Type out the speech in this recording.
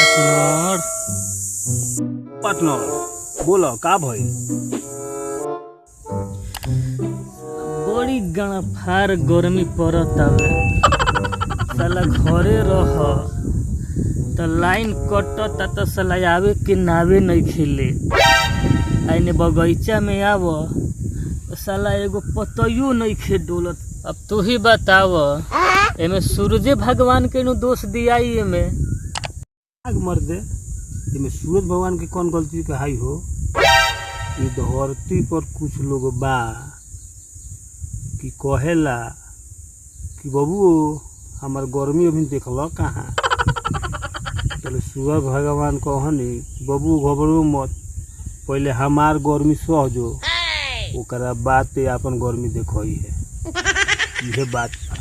Partner partner बोलो का भइल? बड़ी गणफार गर्मी पड़त हवे। साला घरे रह त लाइन कटता त साला आवे के नावे नहीं खेले। आइने बगीचा में आव साला एगो पतइयो नहीं खे डोलत। अब तू ही बताव एमे सूरज भगवान के नु दोष दियाई एमे। आग मर दे इमे सूरज भगवान के कौन गलती के हाई हो? ये धरती पर कुछ लोग बा कि कहेला कि बाबू हमार गर्मी अभी देखल कहाँ। चलो सूरज भगवान कहनी बाबू घबरो मत, पहले हमार गर्मी सह जो, ओकरा बाद ते अपन गर्मी देखई है। ये बात बा।